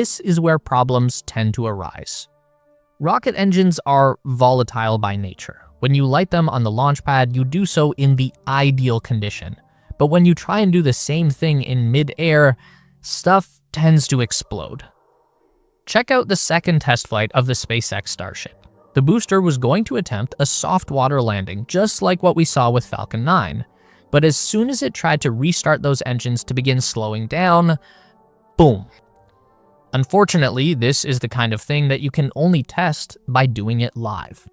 This is where problems tend to arise. Rocket engines are volatile by nature. When you light them on the launch pad, you do so in the ideal condition. But when you try and do the same thing in mid-air, stuff tends to explode. Check out the second test flight of the SpaceX Starship. The booster was going to attempt a soft water landing, just like what we saw with Falcon 9. But as soon as it tried to restart those engines to begin slowing down, boom. Unfortunately, this is the kind of thing that you can only test by doing it live.